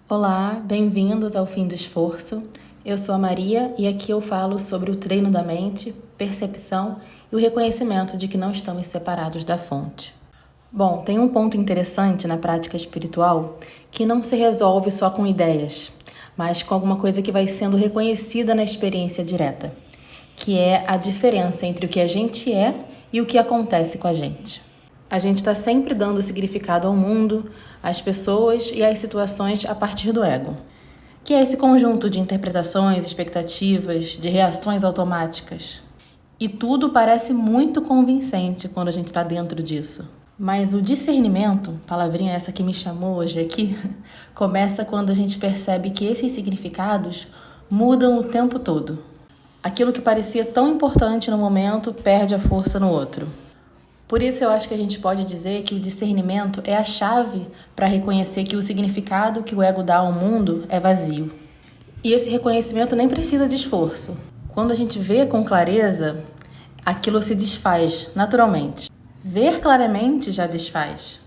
Olá, bem-vindos ao Fim do Esforço. Eu sou a Maria e aqui eu falo sobre o treino da mente, percepção e o reconhecimento de que não estamos separados da fonte. Bom, tem um ponto interessante na prática espiritual que não se resolve só com ideias, mas com alguma coisa que vai sendo reconhecida na experiência direta, que é a diferença entre o que a gente é e o que acontece com a gente. A gente está sempre dando significado ao mundo, às pessoas e às situações a partir do ego, que é esse conjunto de interpretações, expectativas, de reações automáticas. E tudo parece muito convincente quando a gente está dentro disso. Mas o discernimento, palavrinha essa que me chamou hoje aqui, começa quando a gente percebe que esses significados mudam o tempo todo. Aquilo que parecia tão importante no momento perde a força no outro. Por isso eu acho que a gente pode dizer que o discernimento é a chave para reconhecer que o significado que o ego dá ao mundo é vazio. E esse reconhecimento nem precisa de esforço. Quando a gente vê com clareza, aquilo se desfaz naturalmente. Ver claramente já desfaz.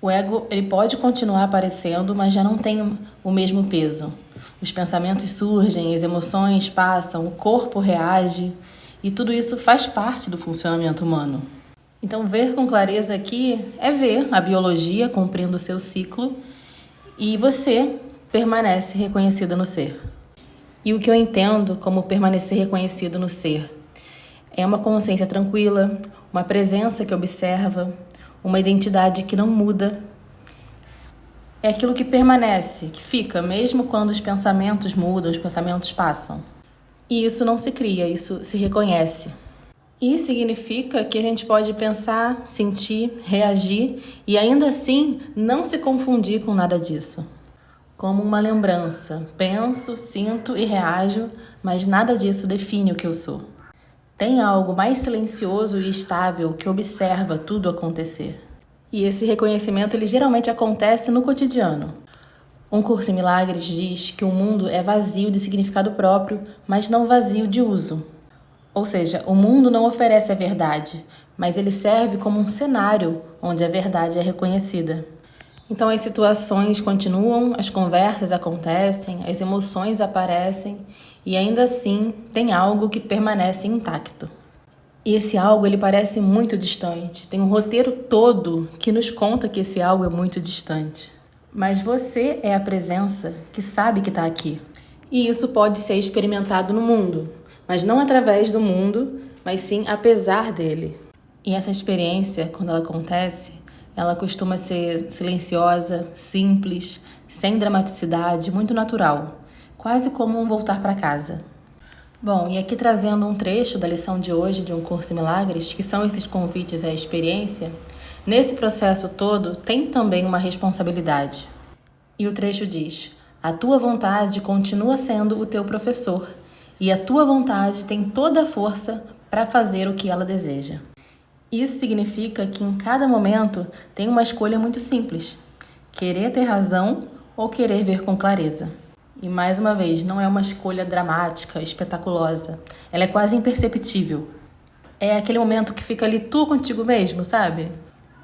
O ego ele pode continuar aparecendo, mas já não tem o mesmo peso. Os pensamentos surgem, as emoções passam, o corpo reage e tudo isso faz parte do funcionamento humano. Então, ver com clareza aqui é ver a biologia cumprindo o seu ciclo e você permanece reconhecida no ser. E o que eu entendo como permanecer reconhecido no ser é uma consciência tranquila, uma presença que observa, uma identidade que não muda. É aquilo que permanece, que fica, mesmo quando os pensamentos mudam, os pensamentos passam. E isso não se cria, isso se reconhece. E significa que a gente pode pensar, sentir, reagir e ainda assim não se confundir com nada disso. Como uma lembrança, penso, sinto e reajo, mas nada disso define o que eu sou. Tem algo mais silencioso e estável que observa tudo acontecer. E esse reconhecimento ele geralmente acontece no cotidiano. Um Curso em Milagres diz que o mundo é vazio de significado próprio, mas não vazio de uso. Ou seja, o mundo não oferece a verdade, mas ele serve como um cenário onde a verdade é reconhecida. Então as situações continuam, as conversas acontecem, as emoções aparecem e ainda assim tem algo que permanece intacto. E esse algo ele parece muito distante, tem um roteiro todo que nos conta que esse algo é muito distante. Mas você é a presença que sabe que está aqui. E isso pode ser experimentado no mundo. Mas não através do mundo, mas sim apesar dele. E essa experiência, quando ela acontece, ela costuma ser silenciosa, simples, sem dramaticidade, muito natural, quase como um voltar para casa. Bom, e aqui trazendo um trecho da lição de hoje de Um Curso em Milagres, que são esses convites à experiência, nesse processo todo tem também uma responsabilidade. E o trecho diz: a tua vontade continua sendo o teu professor, e a tua vontade tem toda a força para fazer o que ela deseja. Isso significa que em cada momento tem uma escolha muito simples: querer ter razão ou querer ver com clareza. E mais uma vez, não é uma escolha dramática, espetaculosa. Ela é quase imperceptível. É aquele momento que fica ali tu contigo mesmo, sabe?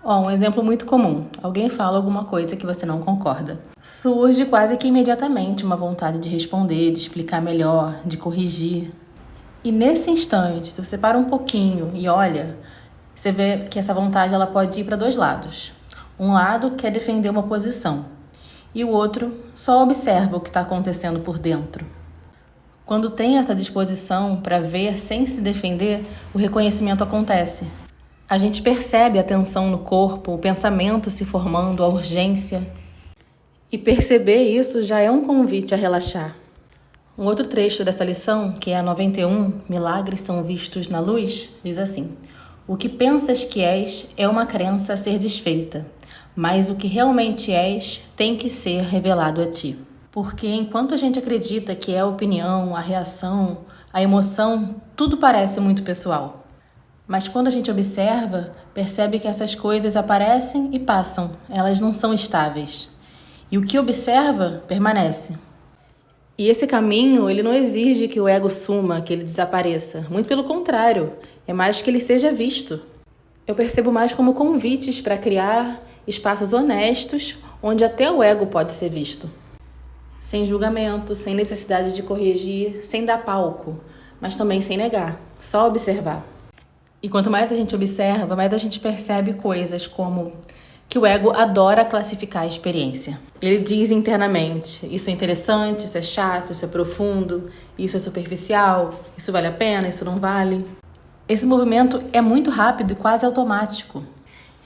Um exemplo muito comum. Alguém fala alguma coisa que você não concorda. Surge quase que imediatamente uma vontade de responder, de explicar melhor, de corrigir. E nesse instante, se você para um pouquinho e olha, você vê que essa vontade ela pode ir para dois lados. Um lado quer defender uma posição e o outro só observa o que está acontecendo por dentro. Quando tem essa disposição para ver sem se defender, o reconhecimento acontece. A gente percebe a tensão no corpo, o pensamento se formando, a urgência. E perceber isso já é um convite a relaxar. Um outro trecho dessa lição, que é a 91, Milagres são vistos na luz, diz assim: o que pensas que és é uma crença a ser desfeita, mas o que realmente és tem que ser revelado a ti. Porque enquanto a gente acredita que é a opinião, a reação, a emoção, tudo parece muito pessoal. Mas quando a gente observa, percebe que essas coisas aparecem e passam, elas não são estáveis. E o que observa, permanece. E esse caminho, ele não exige que o ego suma, que ele desapareça. Muito pelo contrário, é mais que ele seja visto. Eu percebo mais como convites para criar espaços honestos, onde até o ego pode ser visto. sem julgamento, sem necessidade de corrigir, sem dar palco, mas também sem negar, só observar. E quanto mais a gente observa, mais a gente percebe coisas como que o ego adora classificar a experiência. Ele diz internamente, isso é interessante, isso é chato, isso é profundo, isso é superficial, isso vale a pena, isso não vale. Esse movimento é muito rápido e quase automático.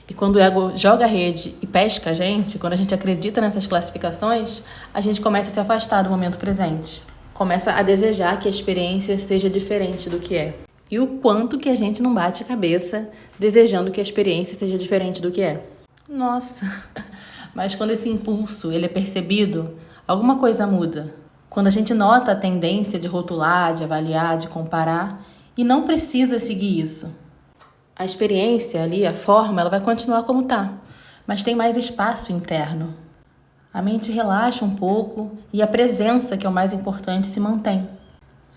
E quando o ego joga a rede e pesca a gente, quando a gente acredita nessas classificações, a gente começa a se afastar do momento presente. Começa a desejar que a experiência seja diferente do que é. E o quanto que a gente não bate a cabeça desejando que a experiência seja diferente do que é. Nossa, mas quando esse impulso ele é percebido, alguma coisa muda. Quando a gente nota a tendência de rotular, de avaliar, de comparar, e não precisa seguir isso. A experiência ali, a forma, ela vai continuar como tá, mas tem mais espaço interno. A mente relaxa um pouco e a presença, que é o mais importante, se mantém,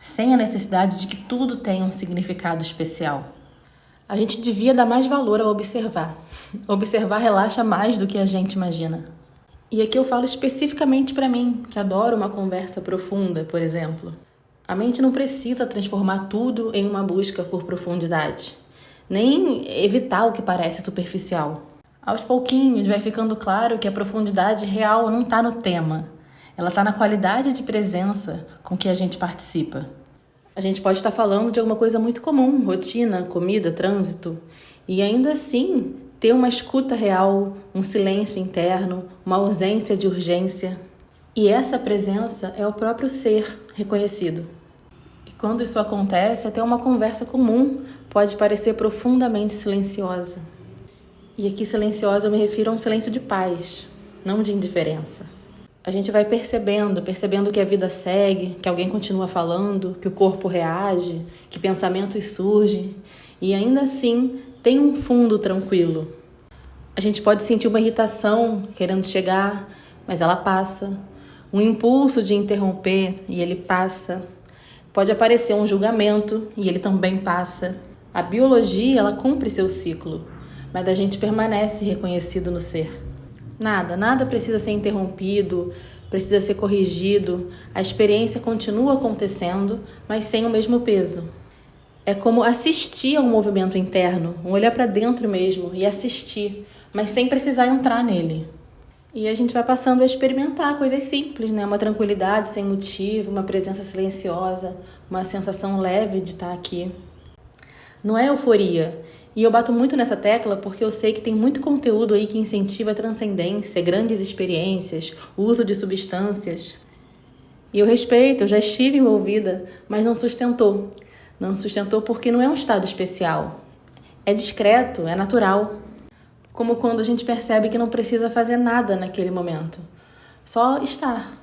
sem a necessidade de que tudo tenha um significado especial. A gente devia dar mais valor ao observar. Observar relaxa mais do que a gente imagina. E aqui eu falo especificamente para mim, que adoro uma conversa profunda, por exemplo. A mente não precisa transformar tudo em uma busca por profundidade, nem evitar o que parece superficial. Aos pouquinhos vai ficando claro que a profundidade real não está no tema, ela está na qualidade de presença com que a gente participa. A gente pode estar falando de alguma coisa muito comum, rotina, comida, trânsito, e ainda assim ter uma escuta real, um silêncio interno, uma ausência de urgência. E essa presença é o próprio ser reconhecido. E quando isso acontece, até uma conversa comum pode parecer profundamente silenciosa. E aqui silenciosa eu me refiro a um silêncio de paz, não de indiferença. A gente vai percebendo que a vida segue, que alguém continua falando, que o corpo reage, que pensamentos surgem, e ainda assim tem um fundo tranquilo. A gente pode sentir uma irritação querendo chegar, mas ela passa. Um impulso de interromper e ele passa. Pode aparecer um julgamento e ele também passa. A biologia, ela cumpre seu ciclo, mas a gente permanece reconhecido no ser. Nada precisa ser interrompido, precisa ser corrigido. A experiência continua acontecendo, mas sem o mesmo peso. É como assistir a um movimento interno, um olhar para dentro mesmo e assistir, mas sem precisar entrar nele. E a gente vai passando a experimentar coisas simples, né? Uma tranquilidade sem motivo, uma presença silenciosa, uma sensação leve de estar aqui. Não é euforia. E eu bato muito nessa tecla porque eu sei que tem muito conteúdo aí que incentiva a transcendência, grandes experiências, o uso de substâncias. E eu respeito, eu já estive envolvida, mas não sustentou. Não sustentou porque não é um estado especial. É discreto, é natural. Como quando a gente percebe que não precisa fazer nada naquele momento. Só estar.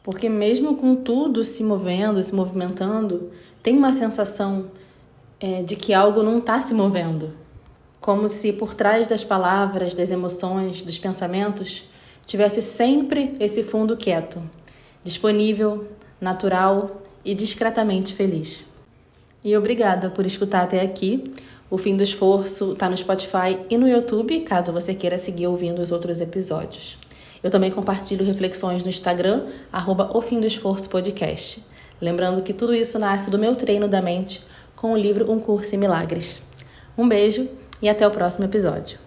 Porque mesmo com tudo se movendo, se movimentando, tem uma sensação de que algo não está se movendo. Como se por trás das palavras, das emoções, dos pensamentos, tivesse sempre esse fundo quieto, disponível, natural e discretamente feliz. E obrigada por escutar até aqui. O Fim do Esforço está no Spotify e no YouTube, caso você queira seguir ouvindo os outros episódios. Eu também compartilho reflexões no Instagram, @ofimdoesforçopodcast. Lembrando que tudo isso nasce do meu treino da mente com o livro Um Curso em Milagres. Um beijo e até o próximo episódio.